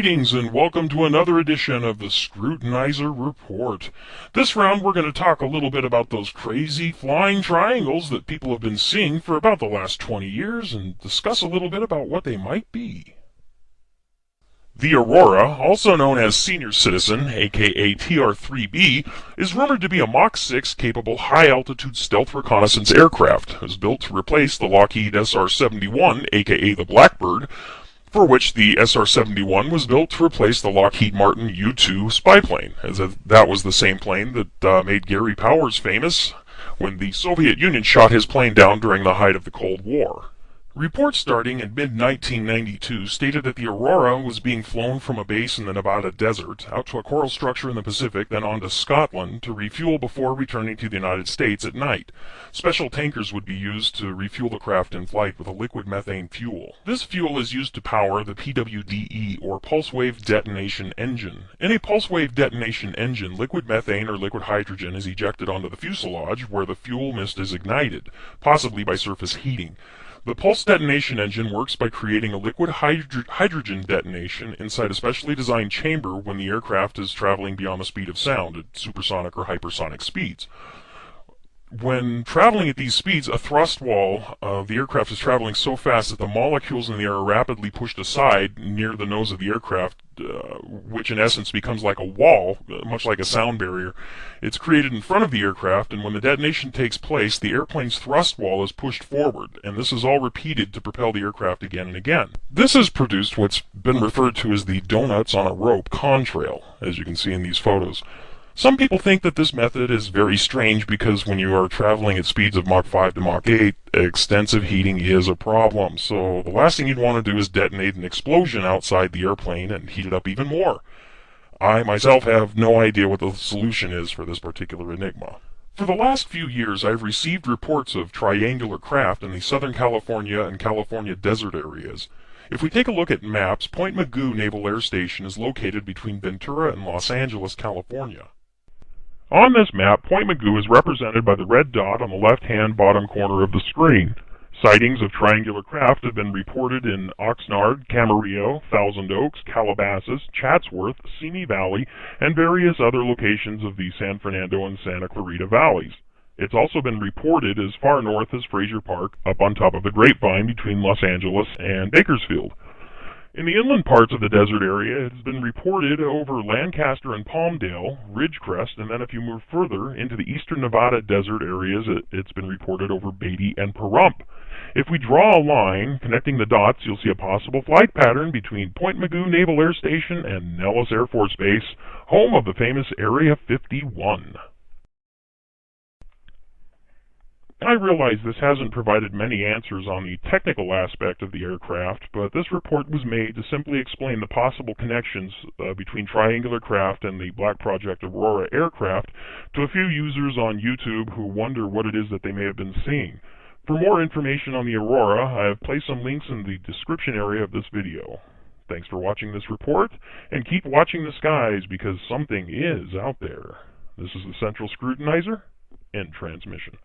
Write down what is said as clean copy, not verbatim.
Greetings and welcome to another edition of the Scrutinizer Report. This round we're going to talk a little bit about those crazy flying triangles that people have been seeing for about the last 20 years and discuss a little bit about what they might be. The Aurora, also known as Senior Citizen, aka TR-3B, is rumored to be a Mach 6 capable high-altitude stealth reconnaissance aircraft. It was built to replace the Lockheed SR-71, aka the Blackbird, for which the SR-71 was built to replace the Lockheed Martin U-2 spy plane, as that was the same plane that made Gary Powers famous when the Soviet Union shot his plane down during the height of the Cold War. Reports starting in mid-1992 stated that the Aurora was being flown from a base in the Nevada desert out to a coral structure in the Pacific, then on to Scotland to refuel before returning to the United States at night. Special tankers would be used to refuel the craft in flight with a liquid methane fuel. This fuel is used to power the PWDE, or pulse wave detonation engine. In a pulse wave detonation engine, liquid methane or liquid hydrogen is ejected onto the fuselage where the fuel mist is ignited, possibly by surface heating. The pulse detonation engine works by creating a liquid hydrogen detonation inside a specially designed chamber when the aircraft is traveling beyond the speed of sound at supersonic or hypersonic speeds. When traveling at these speeds, a thrust wall of the aircraft is traveling so fast that the molecules in the air are rapidly pushed aside near the nose of the aircraft, which in essence becomes like a wall, much like a sound barrier. It's created in front of the aircraft, and when the detonation takes place, the airplane's thrust wall is pushed forward, and this is all repeated to propel the aircraft again and again. This has produced what's been referred to as the donuts on a rope contrail, as you can see in these photos. Some people think that this method is very strange because when you are traveling at speeds of Mach 5 to Mach 8, extensive heating is a problem. So the last thing you'd want to do is detonate an explosion outside the airplane and heat it up even more. I myself have no idea what the solution is for this particular enigma. For the last few years, I've received reports of triangular craft in the Southern California and California desert areas. If we take a look at maps, Point Mugu Naval Air Station is located between Ventura and Los Angeles, California. On this map, Point Mugu is represented by the red dot on the left-hand bottom corner of the screen. Sightings of triangular craft have been reported in Oxnard, Camarillo, Thousand Oaks, Calabasas, Chatsworth, Simi Valley, and various other locations of the San Fernando and Santa Clarita valleys. It's also been reported as far north as Frazier Park, up on top of the Grapevine between Los Angeles and Bakersfield. In the inland parts of the desert area, it has been reported over Lancaster and Palmdale, Ridgecrest, and then if you move further into the eastern Nevada desert areas, it's been reported over Beatty and Pahrump. If we draw a line connecting the dots, you'll see a possible flight pattern between Point Mugu Naval Air Station and Nellis Air Force Base, home of the famous Area 51. I realize this hasn't provided many answers on the technical aspect of the aircraft, but this report was made to simply explain the possible connections between triangular craft and the Black Project Aurora aircraft to a few users on YouTube who wonder what it is that they may have been seeing. For more information on the Aurora, I have placed some links in the description area of this video. Thanks for watching this report, and keep watching the skies because something is out there. This is the Central Scrutinizer, end transmission.